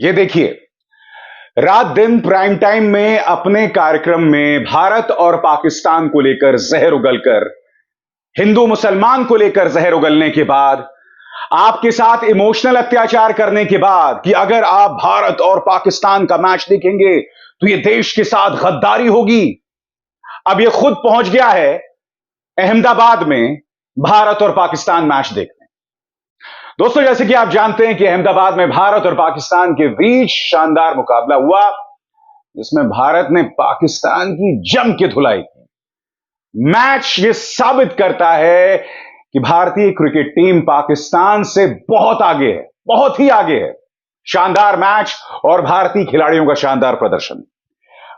ये देखिए, रात दिन प्राइम टाइम में अपने कार्यक्रम में भारत और पाकिस्तान को लेकर जहर उगलकर, हिंदू मुसलमान को लेकर जहर उगलने के बाद, आपके साथ इमोशनल अत्याचार करने के बाद कि अगर आप भारत और पाकिस्तान का मैच देखेंगे तो यह देश के साथ गद्दारी होगी। अब यह खुद पहुंच गया है अहमदाबाद में भारत और पाकिस्तान मैच देखने। दोस्तों, जैसे कि आप जानते हैं कि अहमदाबाद में भारत और पाकिस्तान के बीच शानदार मुकाबला हुआ, जिसमें भारत ने पाकिस्तान की जम के धुलाई की। मैच ये साबित करता है कि भारतीय क्रिकेट टीम पाकिस्तान से बहुत आगे है, बहुत ही आगे है। शानदार मैच और भारतीय खिलाड़ियों का शानदार प्रदर्शन।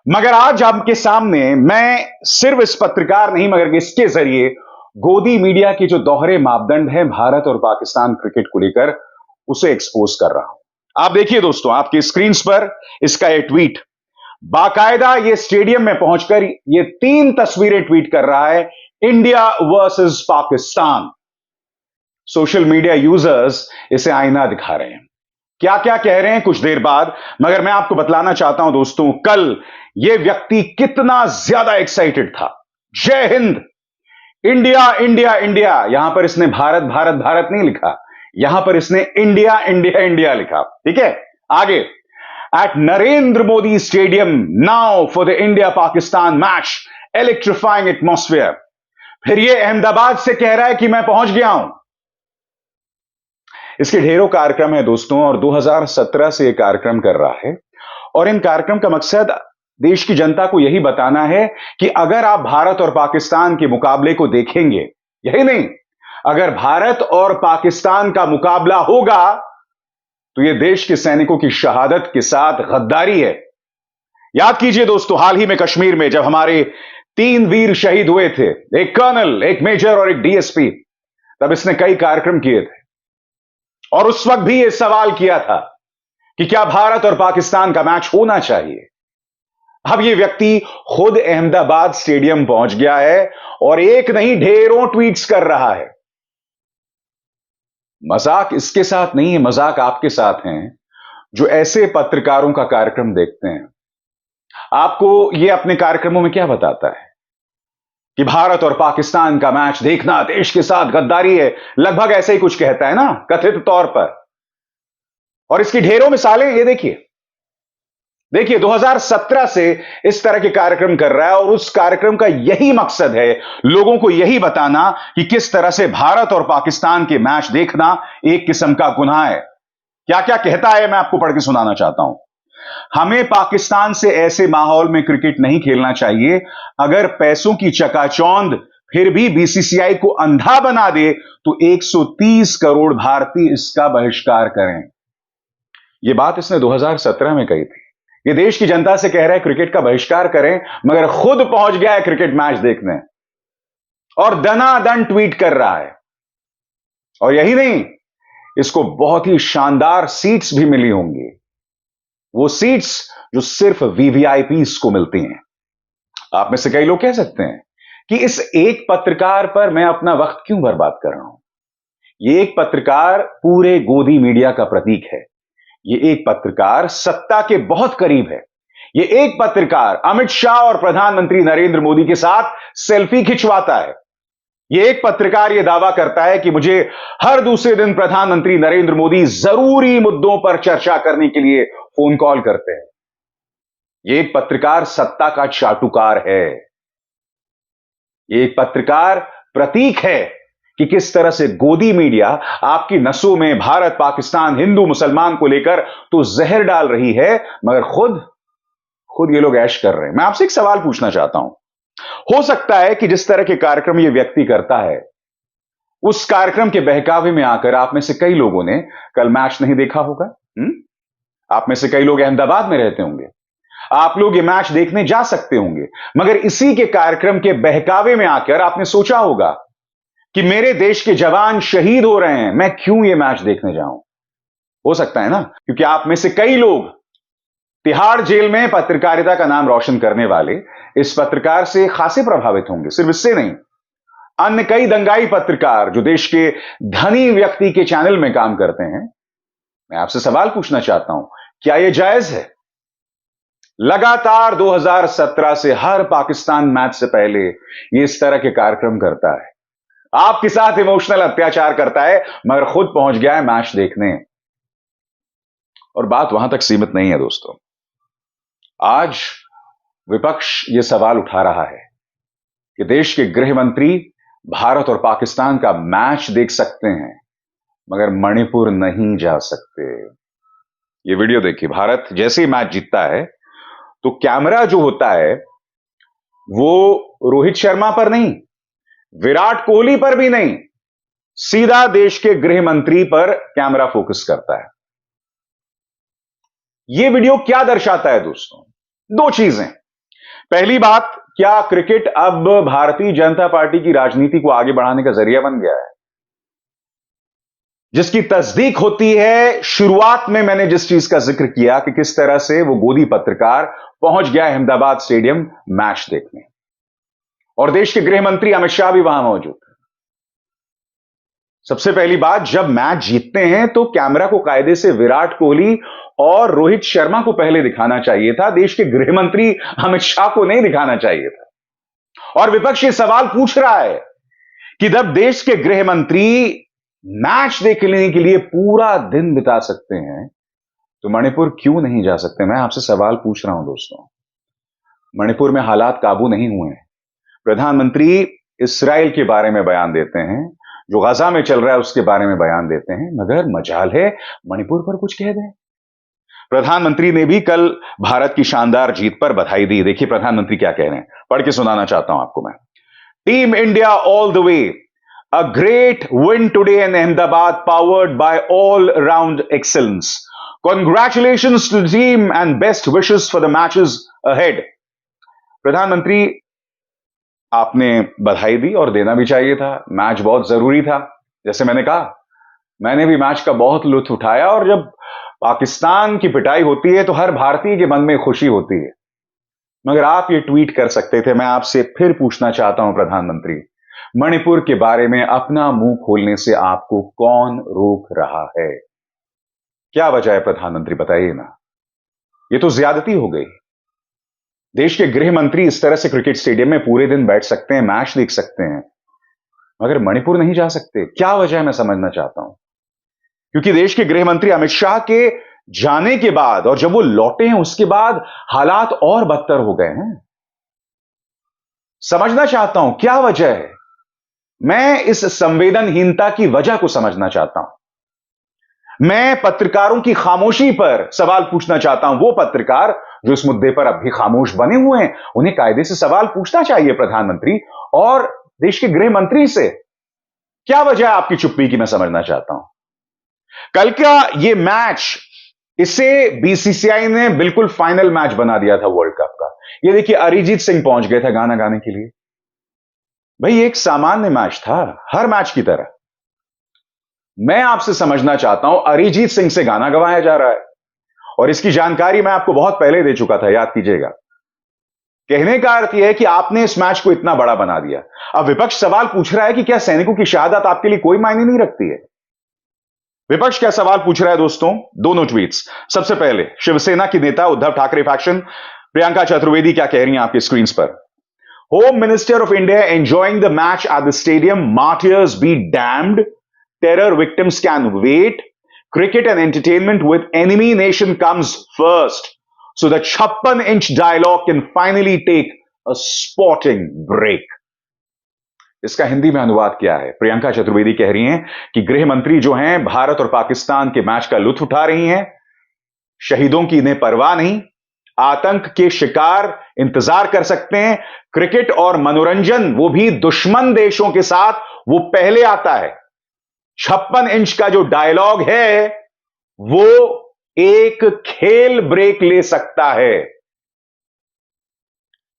मगर आज आपके सामने मैं सिर्फ इस पत्रकार नहीं, मगर इसके जरिए गोदी मीडिया के जो दोहरे मापदंड हैं भारत और पाकिस्तान क्रिकेट को लेकर, उसे एक्सपोज कर रहा हूं। आप देखिए दोस्तों, आपकी स्क्रीन पर इसका ये ट्वीट, बाकायदा ये स्टेडियम में पहुंचकर ये 3 तस्वीरें ट्वीट कर रहा है, India versus Pakistan. Social media users इसे आईना दिखा रहे हैं। क्या क्या कह रहे हैं कुछ देर बाद, मगर मैं आपको बतलाना चाहता हूं दोस्तों, कल यह व्यक्ति कितना ज्यादा एक्साइटेड था। जय हिंद, इंडिया इंडिया इंडिया। यहां पर इसने भारत भारत भारत नहीं लिखा, यहां पर इसने इंडिया इंडिया इंडिया लिखा। ठीक है, आगे, at Narendra Modi stadium now for the India Pakistan match, electrifying atmosphere. फिर यह अहमदाबाद से कह रहा है कि मैं पहुंच गया हूं। इसके ढेरों कार्यक्रम है दोस्तों, और 2017 से यह कार्यक्रम कर रहा है, और इन कार्यक्रम का मकसद देश की जनता को यही बताना है कि अगर आप भारत और पाकिस्तान के मुकाबले को देखेंगे, यही नहीं, अगर भारत और पाकिस्तान का मुकाबला होगा तो यह देश के सैनिकों की शहादत के साथ गद्दारी है। याद कीजिए दोस्तों, हाल ही में कश्मीर में जब हमारे 3 वीर शहीद हुए थे, एक कर्नल, एक मेजर और एक डीएसपी, तब इसने कई कार्यक्रम किए थे, और उस वक्त भी यह सवाल किया था कि क्या भारत और पाकिस्तान का मैच होना चाहिए। अब यह व्यक्ति खुद अहमदाबाद स्टेडियम पहुंच गया है और एक नहीं ढेरों ट्वीट्स कर रहा है। मजाक इसके साथ नहीं है, मजाक आपके साथ हैं जो ऐसे पत्रकारों का कार्यक्रम देखते हैं। आपको यह अपने कार्यक्रमों में क्या बताता है कि भारत और पाकिस्तान का मैच देखना देश के साथ गद्दारी है, लगभग ऐसे ही कुछ कहता है ना, कथित तौर पर। और इसकी ढेरों मिसालें ये देखिए, 2017 से इस तरह के कार्यक्रम कर रहा है, और उस कार्यक्रम का यही मकसद है, लोगों को यही बताना कि किस तरह से भारत और पाकिस्तान के मैच देखना एक किस्म का गुनाह है। क्या क्या कहता है मैं आपको पढ़ के सुनाना चाहता हूं। हमें पाकिस्तान से ऐसे माहौल में क्रिकेट नहीं खेलना चाहिए। अगर पैसों की चकाचौंध फिर भी बीसीसीआई को अंधा बना दे तो 130 करोड़ भारतीय इसका बहिष्कार करें। यह बात इसने 2017 में कही थी। यह देश की जनता से कह रहा है क्रिकेट का बहिष्कार करें, मगर खुद पहुंच गया है क्रिकेट मैच देखने और दनादन ट्वीट कर रहा है। और यही नहीं, इसको बहुत ही शानदार सीट्स भी मिली होंगी, वो सीट्स जो सिर्फ वीवीआईपीस को मिलती हैं। आप में से कई लोग कह सकते हैं कि इस एक पत्रकार पर मैं अपना वक्त क्यों बर्बाद कर रहा हूं। यह एक पत्रकार पूरे गोदी मीडिया का प्रतीक है। यह एक पत्रकार सत्ता के बहुत करीब है। यह एक पत्रकार अमित शाह और प्रधानमंत्री नरेंद्र मोदी के साथ सेल्फी खिंचवाता है। यह एक पत्रकार यह दावा करता है कि मुझे हर दूसरे दिन प्रधानमंत्री नरेंद्र मोदी जरूरी मुद्दों पर चर्चा करने के लिए फोन कॉल करते हैं। यह एक पत्रकार सत्ता का चाटुकार है। यह एक पत्रकार प्रतीक है कि किस तरह से गोदी मीडिया आपकी नसों में भारत पाकिस्तान हिंदू मुसलमान को लेकर तो जहर डाल रही है, मगर खुद ये लोग ऐश कर रहे हैं। मैं आपसे एक सवाल पूछना चाहता हूं। हो सकता है कि जिस तरह के कार्यक्रम ये व्यक्ति करता है, उस कार्यक्रम के बहकावे में आकर आप में से कई लोगों ने कल मैच नहीं देखा होगा। आप में से कई लोग अहमदाबाद में रहते होंगे, आप लोग ये मैच देखने जा सकते होंगे, मगर इसी के कार्यक्रम के बहकावे में आकर आपने सोचा होगा कि मेरे देश के जवान शहीद हो रहे हैं, मैं क्यों ये मैच देखने जाऊं। हो सकता है ना, क्योंकि आप में से कई लोग तिहाड़ जेल में पत्रकारिता का नाम रोशन करने वाले इस पत्रकार से खासे प्रभावित होंगे। सिर्फ इससे नहीं, अन्य कई दंगाई पत्रकार जो देश के धनी व्यक्ति के चैनल में काम करते हैं, मैं आपसे सवाल पूछना चाहता हूं, क्या यह जायज है? लगातार 2017 से हर पाकिस्तान मैच से पहले ये इस तरह के कार्यक्रम करता है, आपके साथ इमोशनल अत्याचार करता है, मगर खुद पहुंच गया है मैच देखने। और बात वहां तक सीमित नहीं है दोस्तों। आज विपक्ष यह सवाल उठा रहा है कि देश के गृह मंत्री भारत और पाकिस्तान का मैच देख सकते हैं, मगर मणिपुर नहीं जा सकते। ये वीडियो देखिए। भारत जैसे ही मैच जीतता है तो कैमरा जो होता है वो रोहित शर्मा पर नहीं, विराट कोहली पर भी नहीं, सीधा देश के गृह मंत्री पर कैमरा फोकस करता है। यह वीडियो क्या दर्शाता है दोस्तों? दो चीजें। पहली बात, क्या क्रिकेट अब भारतीय जनता पार्टी की राजनीति को आगे बढ़ाने का जरिया बन गया है? जिसकी तस्दीक होती है शुरुआत में मैंने जिस चीज का जिक्र किया कि किस तरह से वो गोदी पत्रकार पहुंच गया अहमदाबाद स्टेडियम मैच देखने, और देश के गृह मंत्री अमित शाह भी वहां मौजूद थे। सबसे पहली बात, जब मैच जीतते हैं तो कैमरा को कायदे से विराट कोहली और रोहित शर्मा को पहले दिखाना चाहिए था, देश के गृह मंत्री अमित शाह को नहीं दिखाना चाहिए था। और विपक्ष ये सवाल पूछ रहा है कि जब देश के गृह मंत्री मैच देखने के लिए पूरा दिन बिता सकते हैं तो मणिपुर क्यों नहीं जा सकते? मैं आपसे सवाल पूछ रहा हूं दोस्तों। मणिपुर में हालात काबू नहीं हुए हैं। प्रधानमंत्री इस्राएल के बारे में बयान देते हैं, जो गजा में चल रहा है उसके बारे में बयान देते हैं, मगर मजाल है मणिपुर पर कुछ कह दें। प्रधानमंत्री ने भी कल भारत की शानदार जीत पर बधाई दी। देखिए प्रधानमंत्री क्या कह रहे हैं, पढ़ के सुनाना चाहता हूं आपको मैं। Team India all the way, a great win today in Ahmedabad powered by all-round excellence. Congratulations to the team and best wishes for the matches ahead. प्रधानमंत्री, आपने बधाई दी और देना भी चाहिए था, मैच बहुत जरूरी था। जैसे मैंने कहा, मैंने भी मैच का बहुत लुत्फ उठाया, और जब पाकिस्तान की पिटाई होती है तो हर भारतीय के मन में खुशी होती है। मगर आप ये ट्वीट कर सकते थे। मैं आपसे फिर पूछना चाहता हूं प्रधानमंत्री, मणिपुर के बारे में अपना मुंह खोलने से आपको कौन रोक रहा है? क्या वजह है प्रधानमंत्री, बताइए ना। ये तो ज्यादती हो गई। देश के गृह मंत्री इस तरह से क्रिकेट स्टेडियम में पूरे दिन बैठ सकते हैं, मैच देख सकते हैं, मगर मणिपुर नहीं जा सकते। क्या वजह है, मैं समझना चाहता हूं। क्योंकि देश के गृह मंत्री अमित शाह के जाने के बाद और जब वो लौटे हैं उसके बाद हालात और बदतर हो गए हैं। समझना चाहता हूं क्या वजह है। मैं इस संवेदनहीनता की वजह को समझना चाहता हूं। मैं पत्रकारों की खामोशी पर सवाल पूछना चाहता हूं। वो पत्रकार जो इस मुद्दे पर अब भी खामोश बने हुए हैं, उन्हें कायदे से सवाल पूछना चाहिए प्रधानमंत्री और देश के गृह मंत्री से। क्या वजह है आपकी चुप्पी की, मैं समझना चाहता हूं। कल का ये मैच, इसे बीसीसीआई ने बिल्कुल फाइनल मैच बना दिया था वर्ल्ड कप का। ये देखिए, अरिजीत सिंह पहुंच गए थे गाना गाने के लिए। भाई एक सामान्य मैच था, हर मैच की तरह। मैं आपसे समझना चाहता हूं, अरिजीत सिंह से गाना गवाया जा रहा है, और इसकी जानकारी मैं आपको बहुत पहले दे चुका था, याद कीजिएगा। कहने का अर्थ यह है कि आपने इस मैच को इतना बड़ा बना दिया। अब विपक्ष सवाल पूछ रहा है कि क्या सैनिकों की शहादत आपके लिए कोई मायने नहीं रखती है? विपक्ष क्या सवाल पूछ रहा है दोस्तों? दोनों ट्वीट्स। सबसे पहले शिवसेना की नेता उद्धव ठाकरे फैक्शन प्रियंका चतुर्वेदी क्या कह रही हैं आपकी स्क्रीन पर। Home Minister of India enjoying the match at the stadium. Martyrs be damned. Terror victims can wait. Cricket and entertainment with enemy nation comes first. So the 56-inch dialogue can finally take a sporting break. इसका हिंदी में अनुवाद क्या है? प्रियंका चतुर्वेदी कह रही हैं कि गृह मंत्री जो हैं भारत और पाकिस्तान के मैच का लुत्फ उठा रही हैं, शहीदों की इन्हें परवाह नहीं, आतंक के शिकार इंतजार कर सकते हैं। क्रिकेट और मनोरंजन, वो भी दुश्मन देशों के साथ, वो पहले आता है। 56 इंच का जो डायलॉग है वो एक खेल ब्रेक ले सकता है।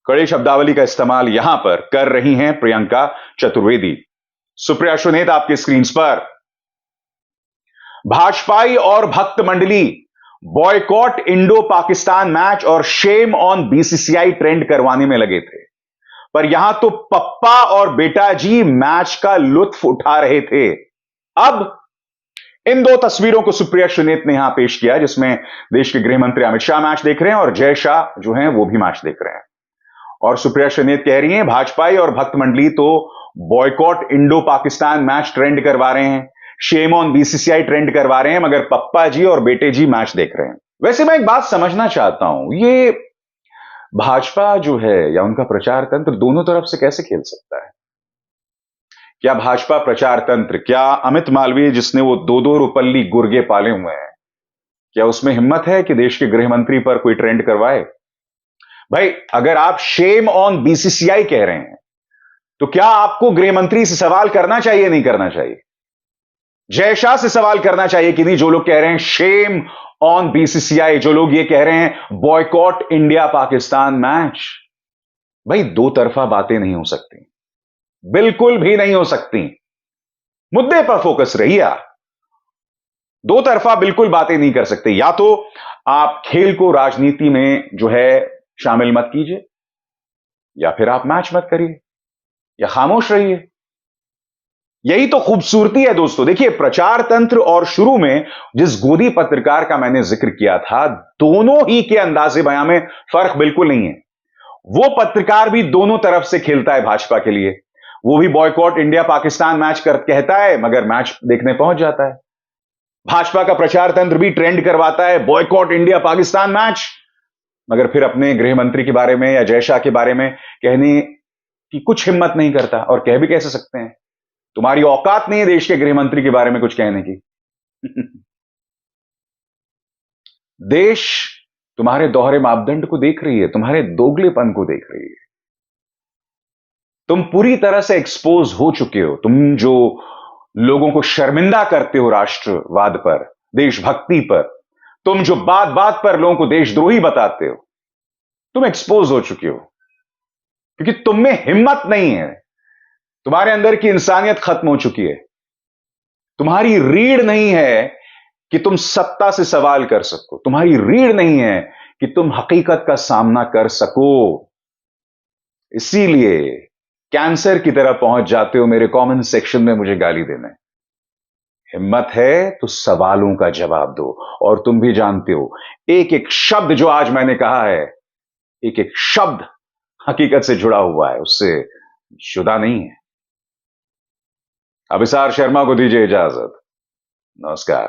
कड़ी शब्दावली का इस्तेमाल यहां पर कर रही हैं प्रियंका चतुर्वेदी। सुप्रिया सुनेत आपकी स्क्रीन पर। भाजपाई और भक्त मंडली बॉयकॉट इंडो पाकिस्तान मैच और शेम ऑन बीसीसीआई ट्रेंड करवाने में लगे थे, पर यहां तो पप्पा और बेटा जी मैच का लुत्फ उठा रहे थे। अब इन दो तस्वीरों को सुप्रिया श्रीनेत ने यहां पेश किया, जिसमें देश के गृह मंत्री अमित शाह मैच देख रहे हैं और जय शाह जो हैं वो भी मैच देख रहे हैं। और सुप्रिया श्रीनेत कह रही हैं भाजपाई और भक्त मंडली तो boycott Indo Pakistan match trend करवा रहे हैं, शेम ऑन बीसीसीआई ट्रेंड करवा रहे हैं, मगर पप्पा जी और बेटे जी मैच देख रहे हैं। वैसे मैं एक बात समझना चाहता हूं, ये भाजपा जो है या उनका प्रचार तंत्र दोनों तरफ से कैसे खेल सकता है? क्या भाजपा प्रचार तंत्र, क्या अमित मालवीय जिसने वो दो रुपल्ली गुर्गे पाले हुए हैं, क्या उसमें हिम्मत है कि देश के गृह मंत्री पर कोई ट्रेंड करवाए? भाई, अगर आप शेम ऑन बीसीसीआई कह रहे हैं तो क्या आपको गृह मंत्री से सवाल करना चाहिए, नहीं करना चाहिए? जय शाह से सवाल करना चाहिए कि नहीं, जो लोग कह रहे हैं शेम ऑन बीसीसीआई, जो लोग ये कह रहे हैं बॉयकॉट इंडिया पाकिस्तान मैच? भाई, दो तरफा बातें नहीं हो सकती, बिल्कुल भी नहीं हो सकती। मुद्दे पर फोकस रहिए आप। दो तरफा बिल्कुल बातें नहीं कर सकते। या तो आप खेल को राजनीति में जो है शामिल मत कीजिए, या फिर आप मैच मत करिए, या खामोश रहिए। यही तो खूबसूरती है दोस्तों। देखिए, प्रचार तंत्र और शुरू में जिस गोदी पत्रकार का मैंने जिक्र किया था, दोनों ही के अंदाजे बयां में फर्क बिल्कुल नहीं है। वो पत्रकार भी दोनों तरफ से खेलता है भाजपा के लिए। वो भी बॉयकॉट इंडिया पाकिस्तान मैच कहता है, मगर मैच देखने पहुंच जाता है। भाजपा का प्रचार तंत्र भी ट्रेंड करवाता है बॉयकॉट इंडिया पाकिस्तान मैच, मगर फिर अपने गृह मंत्री के बारे में या जय शाह के बारे में कहने की कुछ हिम्मत नहीं करता। और कह भी कैसे सकते हैं? तुम्हारी औकात नहीं है देश के गृह मंत्री के बारे में कुछ कहने की। देश तुम्हारे दोहरे मापदंड को देख रही है, तुम्हारे दोगलेपन को देख रही है। तुम पूरी तरह से एक्सपोज हो चुके हो। तुम जो लोगों को शर्मिंदा करते हो राष्ट्रवाद पर, देशभक्ति पर, तुम जो बात बात पर लोगों को देशद्रोही बताते हो, तुम एक्सपोज हो चुके हो, क्योंकि तुम में हिम्मत नहीं है। तुम्हारे अंदर की इंसानियत खत्म हो चुकी है। तुम्हारी रीढ़ नहीं है कि तुम सत्ता से सवाल कर सको। तुम्हारी रीढ़ नहीं है कि तुम हकीकत का सामना कर सको। इसीलिए कैंसर की तरह पहुंच जाते हो मेरे कमेंट सेक्शन में मुझे गाली देने। हिम्मत है तो सवालों का जवाब दो। और तुम भी जानते हो, एक एक शब्द जो आज मैंने कहा है, एक एक शब्द हकीकत से जुड़ा हुआ है, उससे जुदा नहीं है। अभिसार शर्मा को दीजिए इजाजत। नमस्कार।